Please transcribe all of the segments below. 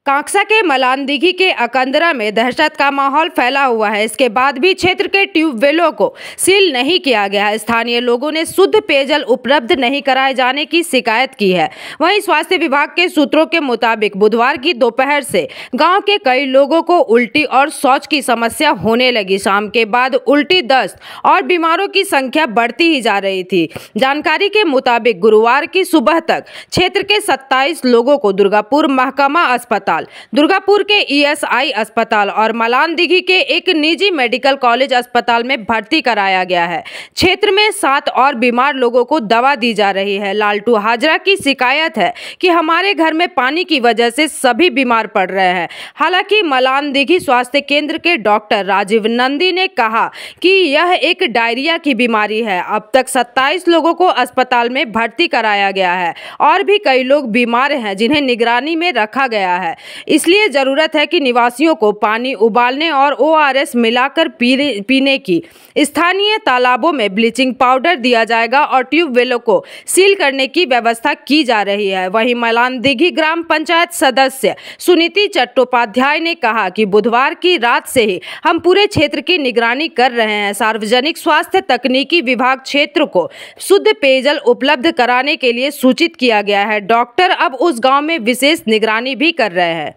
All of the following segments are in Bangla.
कांकसा के मलान दिघी के अकंदरा में दहशत का माहौल फैला हुआ है। इसके बाद भी क्षेत्र के ट्यूबवेलों को सील नहीं किया गया है। स्थानीय लोगों ने शुद्ध पेयजल उपलब्ध नहीं कराए जाने की शिकायत की है। वहीं स्वास्थ्य विभाग के सूत्रों के मुताबिक बुधवार की दोपहर से गांव के कई लोगों को उल्टी और शौच की समस्या होने लगी। शाम के बाद उल्टी, दस्त और बीमारों की संख्या बढ़ती ही जा रही थी। जानकारी के मुताबिक गुरुवार की सुबह तक क्षेत्र के 27 लोगों को दुर्गापुर महकमा अस्पताल, दुर्गापुर के ईएसआई अस्पताल और मलान दिघी के एक निजी मेडिकल कॉलेज अस्पताल में भर्ती कराया गया है। क्षेत्र में 7 और बीमार लोगों को दवा दी जा रही है। लालटू हाजरा की शिकायत है कि हमारे घर में पानी की वजह से सभी बीमार पड़ रहे हैं। हालांकि मलान दिघी स्वास्थ्य केंद्र के डॉक्टर राजीव नंदी ने कहा कि यह एक डायरिया की बीमारी है। अब तक 27 लोगों को अस्पताल में भर्ती कराया गया है और भी कई लोग बीमार हैं जिन्हें निगरानी में रखा गया है। इसलिए जरूरत है कि निवासियों को पानी उबालने और ओआरएस मिलाकर पीने की, स्थानीय तालाबों में ब्लीचिंग पाउडर दिया जाएगा और ट्यूबवेलों को सील करने की व्यवस्था की जा रही है। वहीं मलान दिघी ग्राम पंचायत सदस्य सुनीति चट्टोपाध्याय ने कहा कि बुधवार की रात से ही हम पूरे क्षेत्र की निगरानी कर रहे हैं। सार्वजनिक स्वास्थ्य तकनीकी विभाग क्षेत्र को शुद्ध पेयजल उपलब्ध कराने के लिए सूचित किया गया है। डॉक्टर अब उस गाँव में विशेष निगरानी भी कर रहे हैं।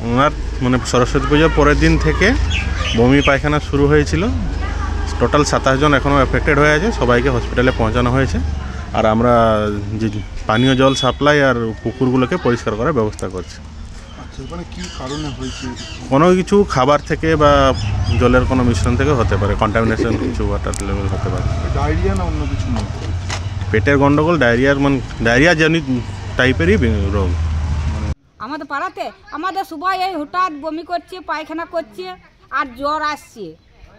ওনার মানে সরস্বতী পূজার পরের দিন থেকে বমি পায়খানা শুরু হয়েছিল। টোটাল 27 জন এখনও এফেক্টেড হয়ে আছে, সবাইকে হসপিটালে পৌঁছানো হয়েছে। আর আমরা যে পানীয় জল সাপ্লাই আর পুকুরগুলোকে পরিষ্কার করার ব্যবস্থা করছি। মানে কি কারণে হয়েছে? কোনো কিছু খাবার থেকে বা জলের কোনো মিশ্রণ থেকে হতে পারে, কন্টামিনেশন কিছু ওয়াটার লেভেল হতে পারে। ডায়রিয়া না অন্য কিছু না? পেটের গন্ডগোল, ডায়রিয়ার মানে ডায়রিয়া জনিত টাইপেরই রোগ। আমাদের পাড়াতে আমাদের সবাই এই হঠাৎ বমি করছে, পায়খানা করছে আর জ্বর আসছে।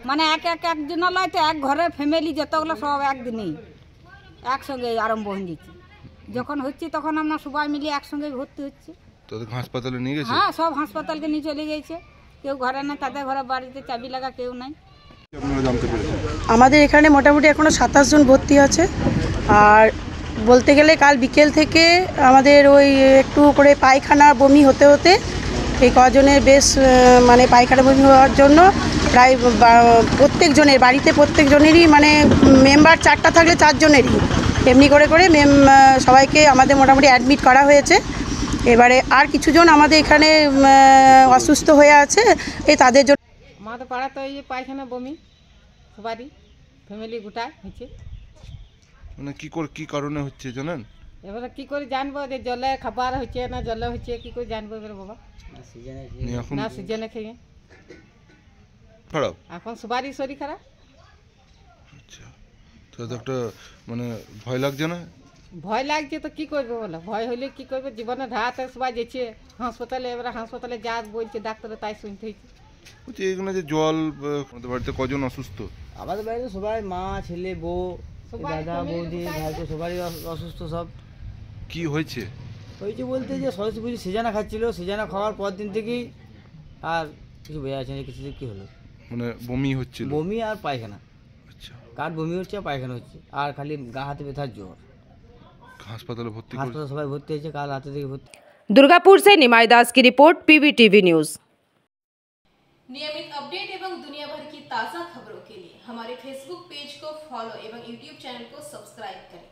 মানে একজন লয়তো এক ঘরের ফ্যামিলি যতগুলো সব একদিনেই একসঙ্গে আরম্ভ হয়ে যাচ্ছে। যখন হচ্ছে তখন আমরা সবাই মিলে একসঙ্গে ভর্তি হচ্ছে। তোদের হাসপাতালে নিয়ে গেছে? হ্যাঁ, সব হাসপাতালকে নিয়ে চলে গেছে। কেউ ঘরে নেই, তাদের ঘরে বাড়িতে চাবি লাগা কেউ নাই। আমাদের এখানে মোটামুটি এখনো 27 জন ভর্তি আছে। আর বলতে গেলে কাল বিকেল থেকে আমাদের ওই একটু করে পায়খানা বমি হতে হতে এই কজনের বেশ মানে পায়খানা বমি হওয়ার জন্য প্রায় প্রত্যেকজনের বাড়িতে প্রত্যেকজনেরই মানে মেম্বার 4টা থাকলে 4 জনেরই এমনি করে সবাইকে আমাদের মোটামুটি অ্যাডমিট করা হয়েছে। এবারে আর কিছুজন আমাদের এখানে অসুস্থ হয়ে আছে, এই তাদের জন্য আমাদের পাড়াতে ওই পায়খানা বমি সবারই ফ্যামিলি গোটায় হচ্ছে। মানে কি কারণে হচ্ছে জানেন? এবারে কি করে জানবো যে জলে খাবার হচ্ছে না জলে হচ্ছে, কি করে জানবো এবারে বাবা? না সিজনে খেয়ে খারাপ, এখন সবারই শরীর খারাপ। আচ্ছা, তো একটা মানে ভয় লাগছে না? ভয় লাগছে তো কি করবে বলো? ভয় হলে কি করবে? জীবনে ধাতে সবাই যেছে হাসপাতালে, এবারে হাসপাতালে যা বলছে ডাক্তার তাই শুনতে হয়েছে। বলছি এগুলো যে জল, আমাদের বাড়িতে কজন অসুস্থ? আমাদের বাড়িতে সবাই মা, ছেলে, বউ, দাদা, বৌদি, ভাইপো সবারই অসুস্থ। সব কি হয়েছে বলতে যে সরস্বতী পুজো সিজানা খাচ্ছিল, সিজানা খাওয়ার পর দিন থেকেই আর কিছু বোঝা যাচ্ছে না কিছু কি হলো। মানে বমি হচ্ছিল? বমি আর পায়খানা। আচ্ছা, কার বমি হচ্ছে আর পায়খানা হচ্ছে আর খালি গা হাতে ব্যথার জ্বর। হাসপাতালে ভর্তি? হাসপাতালে সবাই ভর্তি হয়েছে, কাল রাতে থেকে ভর্তি। दुर्गापुर से निमाई दास की रिपोर्ट, PVTV न्यूज। नियमित अपडेट एवं दुनिया भर की ताज़ा खबरों के लिए हमारे फेसबुक पेज को फॉलो एवं यूट्यूब चैनल को सब्सक्राइब करें।